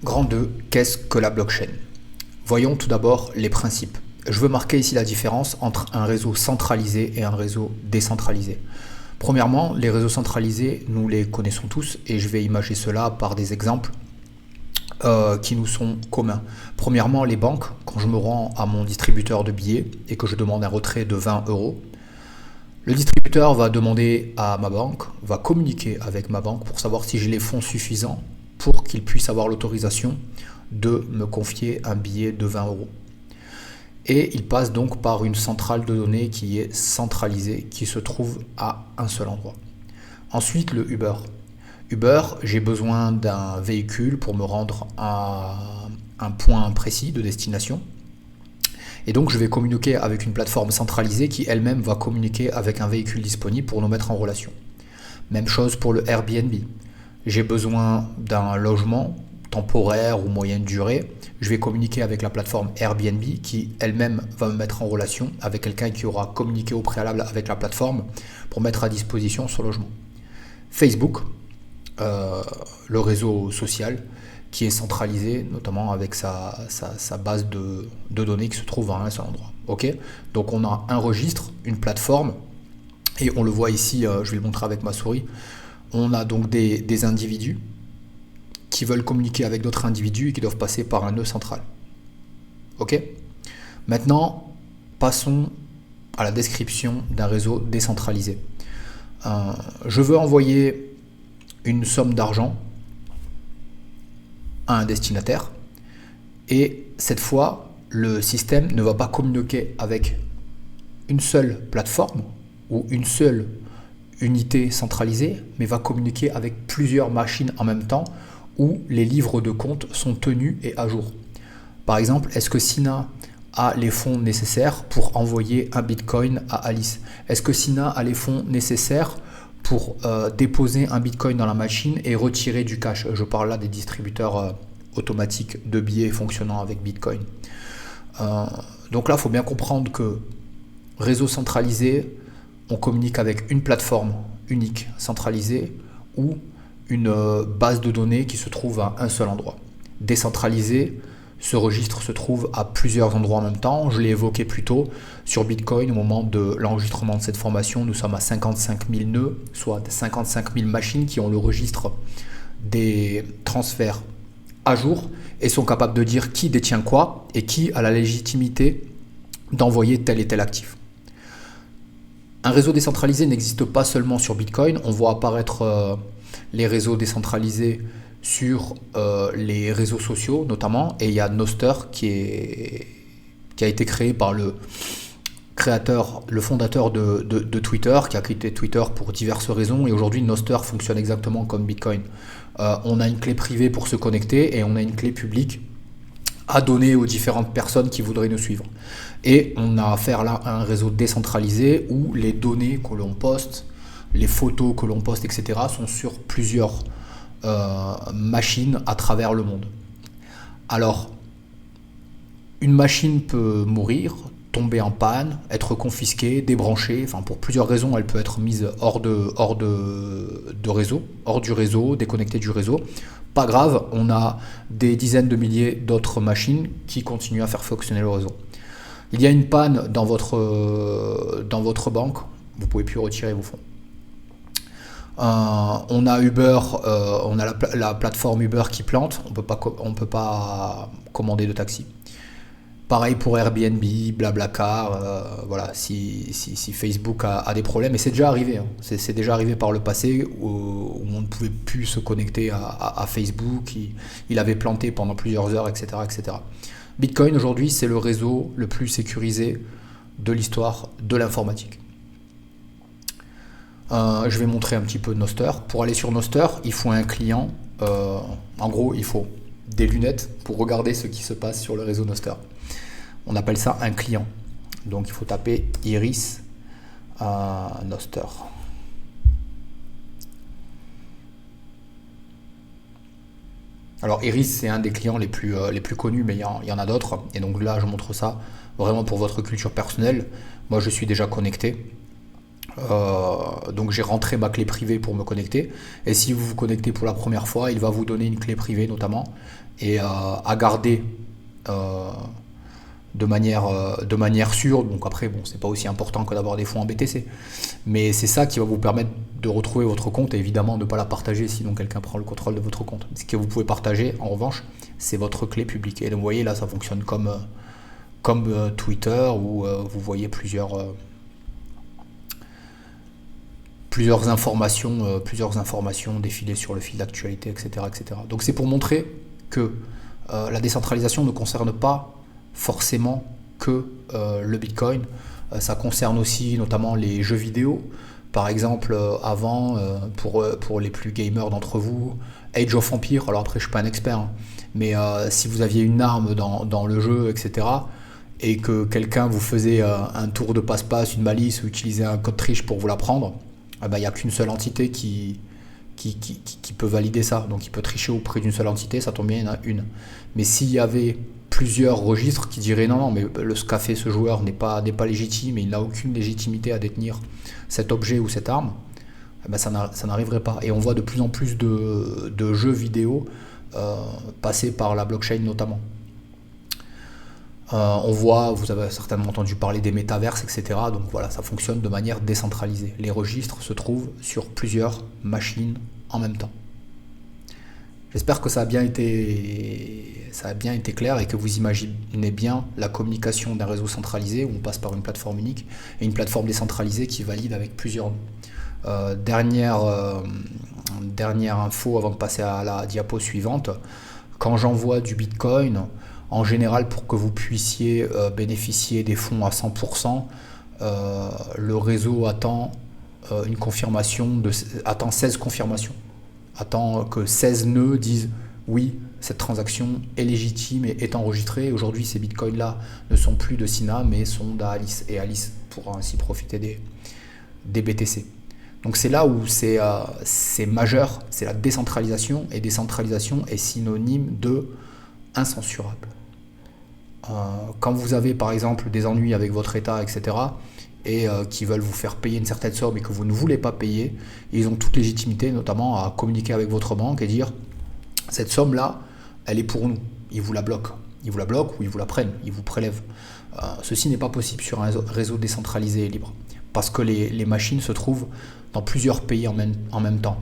Grand 2, qu'est-ce que la blockchain? Voyons tout d'abord les principes. Je veux marquer ici la différence entre un réseau centralisé et un réseau décentralisé. Premièrement, les réseaux centralisés, nous les connaissons tous et je vais imager cela par des exemples qui nous sont communs. Premièrement, les banques, quand je me rends à mon distributeur de billets et que je demande un retrait de 20 euros, le distributeur va demander à ma banque, va communiquer avec ma banque pour savoir si j'ai les fonds suffisants pour qu'il puisse avoir l'autorisation de me confier un billet de 20 euros. Et il passe donc par une centrale de données qui est centralisée, qui se trouve à un seul endroit. Ensuite, le Uber. Uber, j'ai besoin d'un véhicule pour me rendre à un point précis de destination. Et donc, je vais communiquer avec une plateforme centralisée qui elle-même va communiquer avec un véhicule disponible pour nous mettre en relation. Même chose pour le Airbnb. J'ai besoin d'un logement temporaire ou moyenne durée. Je vais communiquer avec la plateforme Airbnb qui elle-même va me mettre en relation avec quelqu'un qui aura communiqué au préalable avec la plateforme pour mettre à disposition son logement. Facebook, le réseau social qui est centralisé notamment avec sa base de données qui se trouve à un seul endroit. Okay, donc on a un registre, une plateforme et on le voit ici, je vais le montrer avec ma souris. On a donc des individus qui veulent communiquer avec d'autres individus et qui doivent passer par un nœud central. Ok ? Maintenant, passons à la description d'un réseau décentralisé. Je veux envoyer une somme d'argent à un destinataire et cette fois, le système ne va pas communiquer avec une seule plateforme ou une seule unité centralisée, mais va communiquer avec plusieurs machines en même temps où les livres de compte sont tenus et à jour. Par exemple, est-ce que Sina a les fonds nécessaires pour envoyer un bitcoin à Alice? Est-ce que Sina a les fonds nécessaires pour déposer un bitcoin dans la machine et retirer du cash? Je parle là des distributeurs automatiques de billets fonctionnant avec bitcoin. Donc là, il faut bien comprendre que réseau centralisé, on communique avec une plateforme unique centralisée ou une base de données qui se trouve à un seul endroit. Décentralisé, ce registre se trouve à plusieurs endroits en même temps. Je l'ai évoqué plus tôt sur Bitcoin au moment de l'enregistrement de cette formation. Nous sommes à 55 000 nœuds, soit 55 000 machines qui ont le registre des transferts à jour et sont capables de dire qui détient quoi et qui a la légitimité d'envoyer tel et tel actif. Un réseau décentralisé n'existe pas seulement sur Bitcoin. On voit apparaître les réseaux décentralisés sur les réseaux sociaux notamment. Et il y a Nostr qui a été créé par le fondateur de Twitter, qui a quitté Twitter pour diverses raisons. Et aujourd'hui, Nostr fonctionne exactement comme Bitcoin. On a une clé privée pour se connecter et on a une clé publique à donner aux différentes personnes qui voudraient nous suivre. Et on a affaire là à un réseau décentralisé où les données que l'on poste, les photos que l'on poste, etc. sont sur plusieurs machines à travers le monde. Alors, une machine peut mourir, tomber en panne, être confisquée, débranchée, enfin pour plusieurs raisons, elle peut être mise hors du réseau, déconnectée du réseau. Pas grave, on a des dizaines de milliers d'autres machines qui continuent à faire fonctionner le réseau. Il y a une panne dans votre banque, vous ne pouvez plus retirer vos fonds. On a Uber, on a la plateforme Uber qui plante, on peut pas commander de taxi. Pareil pour Airbnb, Blablacar, voilà, si Facebook a des problèmes, et c'est déjà arrivé, hein. C'est déjà arrivé par le passé où on ne pouvait plus se connecter à Facebook, il avait planté pendant plusieurs heures, etc., etc. Bitcoin aujourd'hui, c'est le réseau le plus sécurisé de l'histoire de l'informatique. Je vais montrer un petit peu Nostr. Pour aller sur Nostr, il faut un client. En gros, il faut des lunettes pour regarder ce qui se passe sur le réseau Nostr. On appelle ça un client. Donc il faut taper Iris Nostr. Alors Iris, c'est un des clients les plus connus, mais il y en a d'autres. Et donc là, je montre ça vraiment pour votre culture personnelle. Moi, je suis déjà connecté. Donc j'ai rentré ma clé privée pour me connecter. Et si vous vous connectez pour la première fois, il va vous donner une clé privée notamment et à garder de manière sûre. Donc après, bon, c'est pas aussi important que d'avoir des fonds en BTC. Mais c'est ça qui va vous permettre de retrouver votre compte et évidemment de ne pas la partager sinon quelqu'un prend le contrôle de votre compte. Ce que vous pouvez partager, en revanche, c'est votre clé publique. Et donc vous voyez là, ça fonctionne comme Twitter où vous voyez plusieurs informations défiler sur le fil d'actualité, etc., etc. Donc c'est pour montrer que la décentralisation ne concerne pas forcément que le Bitcoin. Ça concerne aussi notamment les jeux vidéo. Par exemple, avant, pour les plus gamers d'entre vous, Age of Empires, alors après je suis pas un expert, hein, mais si vous aviez une arme dans le jeu, etc., et que quelqu'un vous faisait un tour de passe-passe, une malice ou utilisait un code triche pour vous la prendre, il n'y a qu'une seule entité qui peut valider ça. Donc il peut tricher auprès d'une seule entité, ça tombe bien, il y en a une. Mais s'il y avait plusieurs registres qui diraient non, mais ce qu'a fait ce joueur n'est pas légitime et il n'a aucune légitimité à détenir cet objet ou cette arme, ça n'arriverait pas. Et on voit de plus en plus de jeux vidéo passer par la blockchain notamment. Vous avez certainement entendu parler des métaverses, etc. Donc voilà, ça fonctionne de manière décentralisée. Les registres se trouvent sur plusieurs machines en même temps. J'espère que ça a bien été clair et que vous imaginez bien la communication d'un réseau centralisé où on passe par une plateforme unique et une plateforme décentralisée qui valide avec plusieurs. Dernière info avant de passer à la diapo suivante. Quand j'envoie du Bitcoin, en général, pour que vous puissiez bénéficier des fonds à 100%, le réseau attend une confirmation attend 16 confirmations. Attend que 16 nœuds disent oui, cette transaction est légitime et est enregistrée. Aujourd'hui, ces bitcoins-là ne sont plus de Sina, mais sont d'Alice. Et Alice pourra ainsi profiter des BTC. Donc c'est là où c'est majeur, c'est la décentralisation. Et décentralisation est synonyme de incensurable. Quand vous avez par exemple des ennuis avec votre État, etc., et qui veulent vous faire payer une certaine somme et que vous ne voulez pas payer, ils ont toute légitimité notamment à communiquer avec votre banque et dire cette somme-là, elle est pour nous. Ils vous la bloquent. Ils vous la bloquent ou ils vous la prennent, ils vous prélèvent. Ceci n'est pas possible sur un réseau décentralisé et libre parce que les machines se trouvent dans plusieurs pays en même temps.